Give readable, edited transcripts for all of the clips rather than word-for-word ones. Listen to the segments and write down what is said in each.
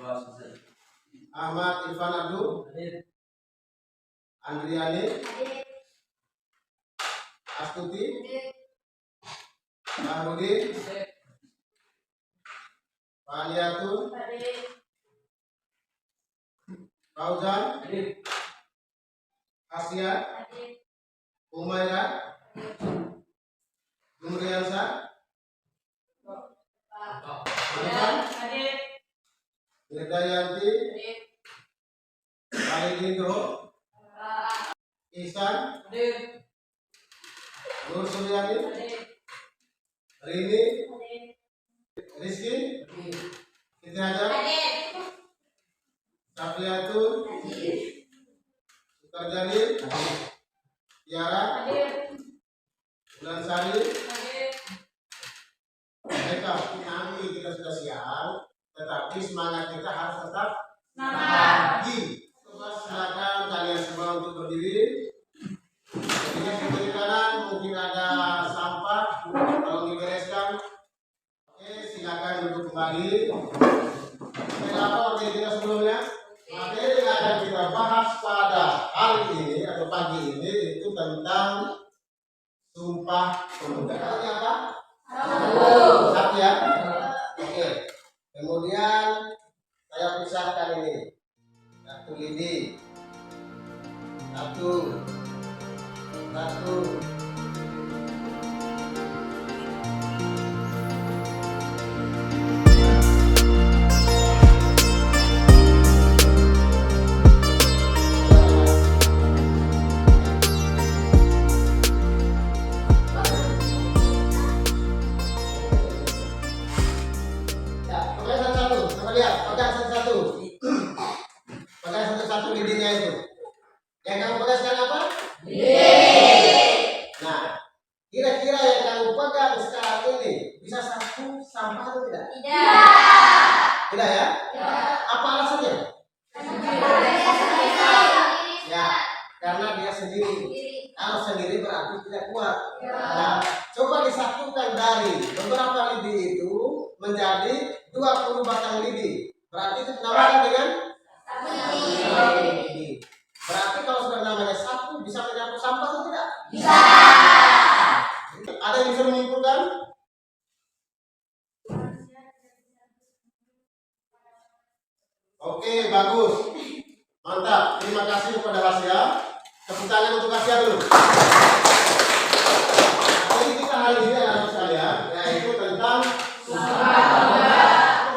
Ahmad Irfan Abdul, Andriani, Astuti, Mahmudin, Faliatul, Fauzan, Asia, Umaira, Nuriansa, Wirdayanti, Alidindo, Ihsan, Nur Suryani, Rini, Rizky, Siti Hajar, Safiatul, Sukarjani, Tiara, Bulan Sari, mereka nanti kita sudah siap, tetapi semangat kita harus tetap tinggi. Coba silakan kalian semua untuk berdiri. Jadinya di kiri kanan mungkin ada sampah, kalau dibereskan. Oke, silakan duduk kembali. Apa materi kita sebelumnya? Materi yang akan kita bahas pada hari ini atau pagi ini itu tentang Sumpah Pemuda. Artinya apa? Satu ya. Oke. Kemudian saya pisahkan ini. Satu lidi. Satu. Satu lidinya itu. Yang kamu pegang sekarang apa? Nah, kira-kira yang kamu pegang sekarang ini bisa satu sampah atau tidak? Tidak ya? Apa alasannya? Ya, karena dia sendiri. Kalau sendiri berarti tidak kuat. Nah, coba disatukan dari beberapa lidi itu menjadi 20 batang lidi. Berarti itu dinamakan dengan lidi. Berarti kalau sudah namanya satu bisa menyapu sampah atau tidak? Bisa. Ada yang bisa menyimpulkan? Oke, bagus. Mantap. Terima kasih kepada Asia. Tepuk tangan untuk Asia dulu. Jadi kita hari ini anak sekalian, yaitu tentang Sumpah Pemuda.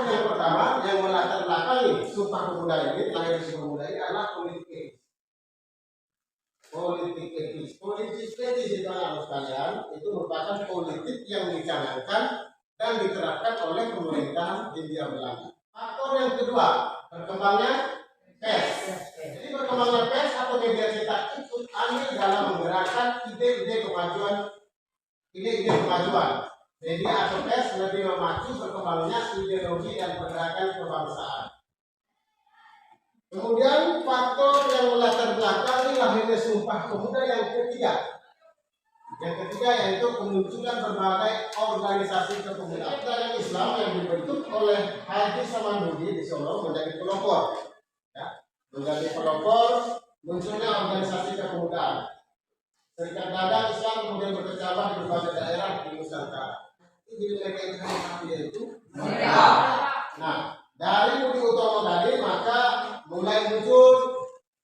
Yang pertama yang melatar belakangi Sumpah Pemuda ini, lahir Sumpah Pemuda ini adalah politik etis. Politik etis itu anak sekalian itu merupakan politik yang dicanangkan dan diterapkan oleh pemerintahan Hindia Belanda. Faktor yang kedua, berkembangnya pers. Jadi berkembangnya pers atau media cetak ikut andil dalam menggerakkan ide-ide kemajuan. Media atau pers lebih memacu berkembangnya ideologi dan pergerakan kebangsaan. Kemudian faktor yang melatar belakangi lahirnya Sumpah Pemuda yang ketiga. Yang ketiga yaitu kemunculan berbagai organisasi kepemudaan. Dari Islam yang dibentuk oleh Haji Samanhudi di Solo menjadi pelopor. Ya, menjadi pelopor munculnya organisasi kepemudaan. Serikat Dagang Islam kemudian berkecamah di berbagai daerah di Nusantara. Jadi mereka itu Nah, dari Budi Utomo tadi maka mulai muncul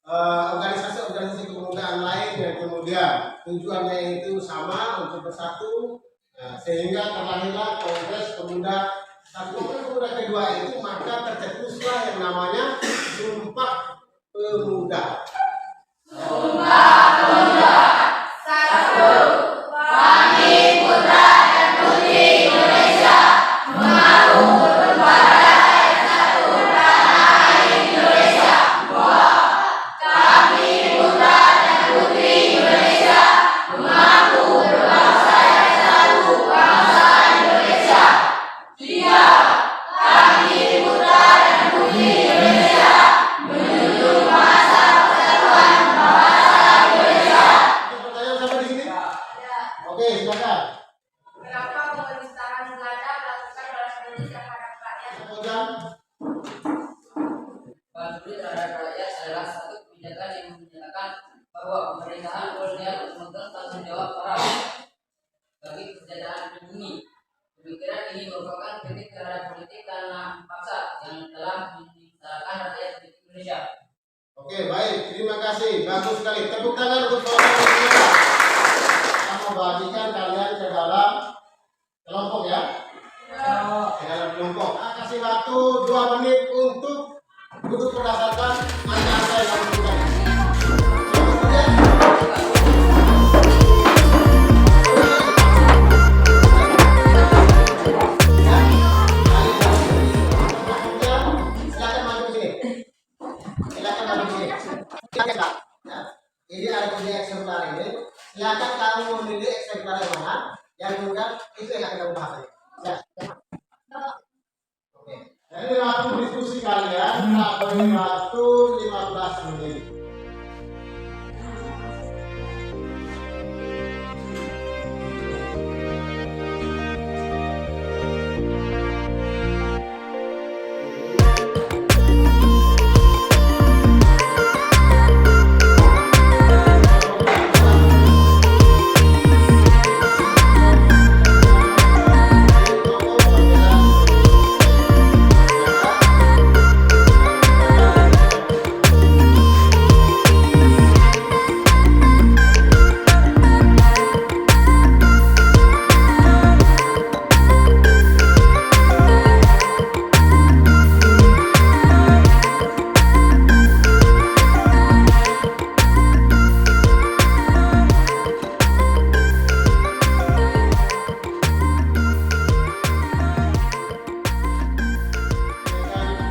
organisasi-organisasi kepemudaan lain yang kemudian tujuannya itu sama untuk bersatu, sehingga terlahirlah Kongres Pemuda Satu. Pemuda kedua itu maka tercetuslah yang namanya Sumpah Pemuda. Sumpah Pemuda Satu. Kami putra dan putri Indonesia mengaku bersumpah satu tanah air Indonesia. Dua. Kami putra dan putri Indonesia mengaku berbangsa yang satu, bangsa Indonesia. Tiga. Kami putra dan putri Indonesia menuju masa persatuan bangsa Indonesia. Pertanyaan sampai di sini? Oke, silakan. Kenapa pemerintahan Belanda melakukan balas budi terhadap rakyat? Kemudian peduli terhadap rakyat adalah satu kebijakan yang menyatakan bahwa pemerintahan kolonial memegang tanggung jawab moral bagi kesejahteraan pribumi. Pemikiran ini merupakan kritik terhadap politik tanah paksa yang telah menyengsarakan rakyat Indonesia. Oke, baik, terima kasih, bagus sekali. Tepuk tangan untuk kelompok kita. Kita membagikan kalian ke dalam kelompok ya. Ke dalam kelompok. Nah, kasih waktu 2 menit untuk duduk berdasarkan angka-angka yang diberikan. Kemudian silakan maju ke sini. Silakan maju ke sini. Silakan, Pak. Nah, ini ada punya eksemplar ini. Silakan kamu memilih eksemplar yang mana, yang kemudian itu yang akan kamu bahas. Ya. Oke. Jadi waktu diskusi kalian tak boleh waktu 15 menit.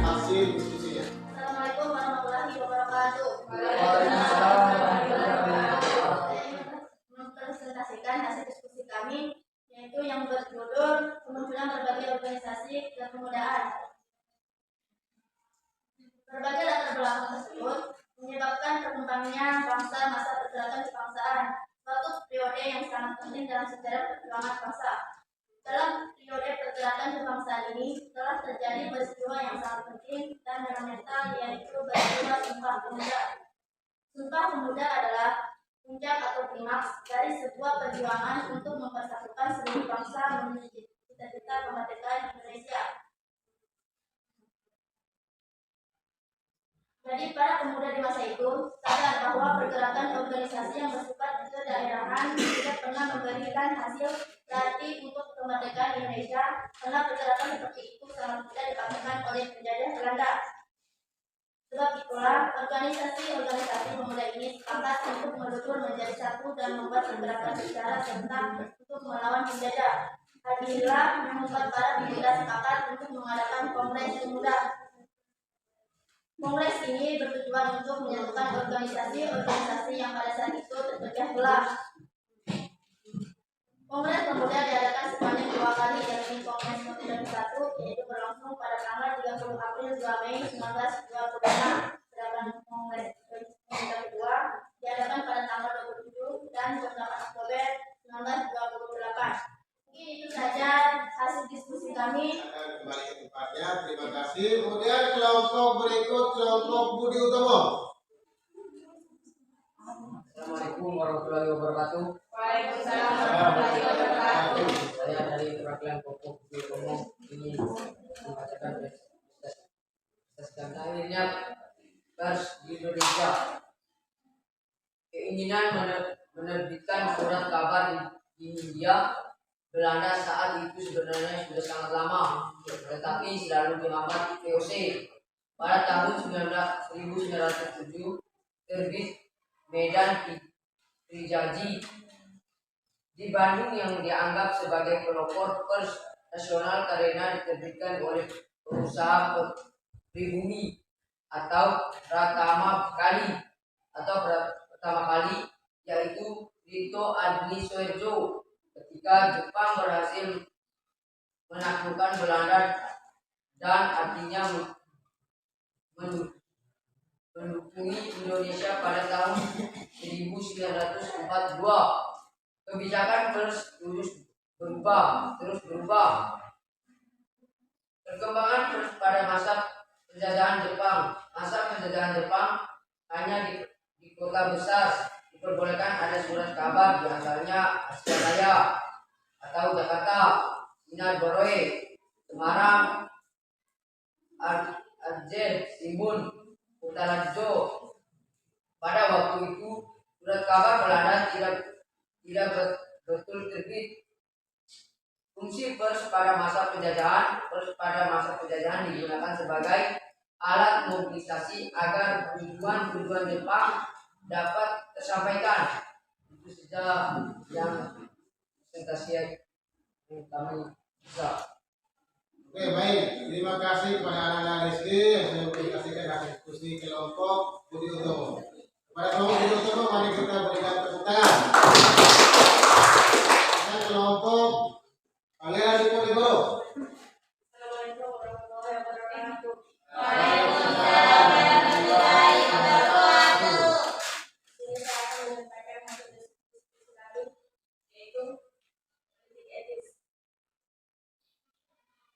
Hasil diskusinya. Assalamualaikum warahmatullahi wabarakatuh. Mempresentasikan hasil diskusi kami, yaitu yang berjudul kemunculan berbagai organisasi kepemudaan. Berbagai latar belakang tersebut menyebabkan berkembangnya bangsa masa pergerakan kebangsaan, suatu periode yang sangat penting dalam sejarah perjuangan bangsa. Dalam periode pergerakan kebangsaan ini telah terjadi peristiwa yang sangat penting dan fundamental, yaitu peristiwa Sumpah Pemuda. Sumpah Pemuda adalah puncak atau klimaks dari sebuah perjuangan untuk mempersatukan seluruh bangsa menuju cita-cita kemerdekaan Indonesia. Jadi para pemuda di masa itu sadar bahwa pergerakan organisasi yang bersifat kedaerahan tidak pernah memberikan hasil berarti untuk kemerdekaan Indonesia, karena pergerakan seperti itu sangat tidak dipaksakan oleh penjajah Belanda. Sebab itulah organisasi-organisasi pemuda ini sepakat untuk melebur menjadi satu dan membuat pergerakan secara serentak untuk melawan penjajah. Hal inilah yang membuat para pemuda sepakat untuk mengadakan Kongres Pemuda. Kongres ini bertujuan untuk menyatukan organisasi-organisasi yang pada saat itu terpecah belah. Kongres Pemuda diadakan sebanyak 2 kali, yakni Kongres ke-31 yaitu berlangsung pada tanggal 30 April 2 Mei 1926, sedangkan Kongres Pemuda kedua diadakan pada tanggal 27 dan 28 Oktober 1928. Mungkin itu saja hasil diskusi kami. Akan kembali ke tempatnya. Terima kasih. Kemudian kelompok berikut, kelompok Budi Utomo. Assalamualaikum warahmatullahi wabarakatuh. Waalaikumsalam warahmatullahi wabarakatuh. Saya dari perwakilan kelompok Budi Utomo ingin membacakan akhirnya pers di Indonesia. Keinginan menerbitkan surat kabar di India Belanda saat itu sebenarnya sudah sangat lama, tetapi selalu dihambat VOC. Pada tahun 1907 terbit Medan Trijaji di Bandung yang dianggap sebagai pelopor pers nasional karena diterbitkan oleh pengusaha pribumi atau pertama kali yaitu Tito Admisoejo. Ketika Jepang berhasil menaklukkan Belanda dan artinya mendukungi Indonesia pada tahun 1942, kebijakan terus berubah. Perkembangan pada masa penjajahan Jepang. Masa penjajahan Jepang hanya di kota besar diperbolehkan ada surat kabar, di antaranya Asianaya atau Jakarta, Sinar Boroe, Semarang, Aceh, Timbun, Kutarjo. Pada waktu itu surat kabar Belanda tidak betul terbit. Fungsi pers pada masa penjajahan digunakan sebagai alat mobilisasi agar tujuan Jepang dapat tersampaikan. Itu saja yang presentasi yang kami bisa. Oke, baik. Terima kasih kepada anak-anak Rizky yang sudah mengaplikasikan hasil diskusi kelompok Budi Utomo. Kepada kelompok Budi Utomo, mari kita berikan tepuk tangan. Dan kelompok Pangeran Diponegoro. Assalamualaikum warahmatullahi wabarakatuh. Waalaikumsalam warahmatullahi wabarakatuh. Ini saya akan menyampaikan hasil diskusi kami, yaitu politik etis.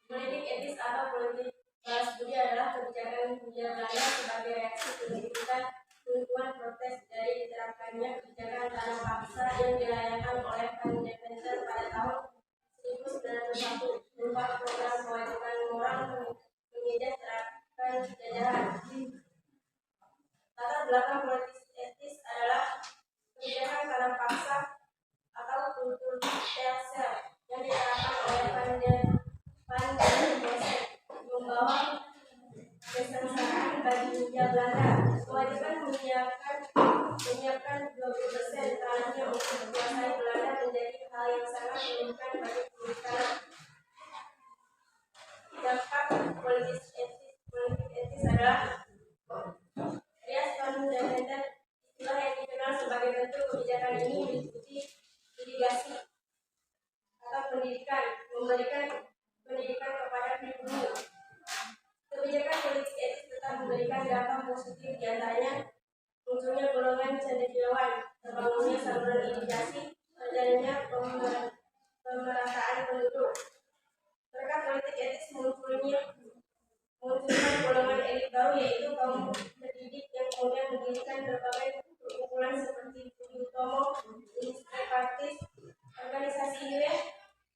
Politik etis atau politik balas budi adalah kebijakan dunia Belanda sebagai reaksi kehidupan lingkungan protes dari diterapkannya kebijakan tanam paksa yang dilayangkan oleh Independen pada tahun 1901 berupa program kewajiban moral menyejahterakan jajahan. Latar belakang politik etis adalah kebijakan tanam paksa atau kultur Telcel yang diterapkan oleh membawa kesengsaraan bagi Hindia Belanda. Kewajiban menyiapkan 20% tanahnya untuk dikuasai Belanda menjadi hal yang sangat menyulitkan bagi pemilik tanah. Dampak politik etis adalah rias Kaum Independen. Istilah yang dikenal sebagai bentuk kebijakan ini meliputi irigasi atau pendidikan, memberikan pendidikan kepada pribumi. Kebijakan politik etis tetap memberikan dampak positif, diantaranya munculnya golongan cendekiawan, terbangunnya saluran irigasi, terjadinya pemerataan penduduk. Berkat politik etis munculnya golongan elit baru, yaitu kaum terdidik yang kemudian mendirikan berbagai perkumpulan seperti Budi Utomo, Industri Partis, organisasi IWF,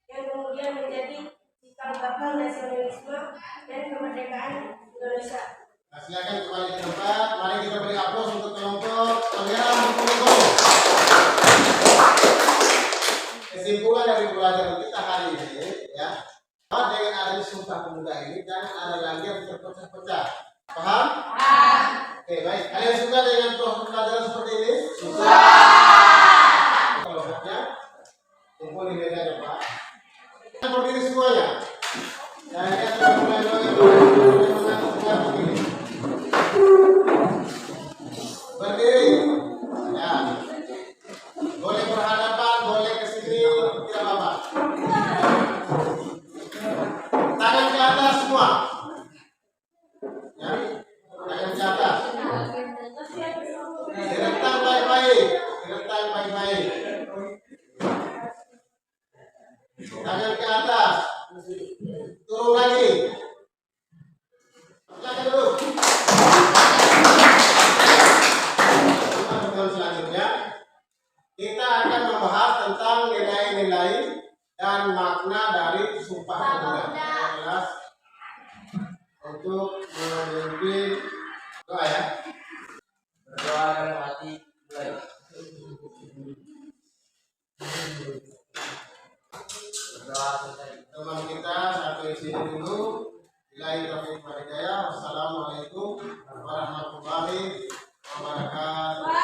yang kemudian menjadi cikal bakal nasionalisme dan kemerdekaan Indonesia. Nah, silakan kembali ke tempat. Mari kita beri aplaus untuk kelompok Pangeran Diponegoro. Kesimpulan dari pelajaran kita hari ini, ya, dengan adanya Sumpah Pemuda ini jangan ada lagi yang terpecah-pecah. Paham? Paham. Oke, baik. Kalian suka dengan pelajaran seperti ini? Suka. Kelompoknya kumpul di meja depan. Kita berdiri semuanya. Dan kita sudah mulai begini. Berdiri. Ya. Boleh berhadapan, boleh ke sini, tidak apa-apa. Tangan ke atas semua. Ya. Tangan ke atas. Direntang baik-baik. Direntang baik-baik. Tangan ke atas. Turun lagi. Silakan dulu. Selanjutnya kita akan membahas tentang nilai-nilai dan makna dari Sumpah Pemuda. Jelas untuk memimpin doa, ya. Berdoa dalam hati mulai. Berdoa selesai. Teman kita satu di sini dulu. Billahi taufiq wal hidayah. Wassalamualaikum warahmatullahi wabarakatuh.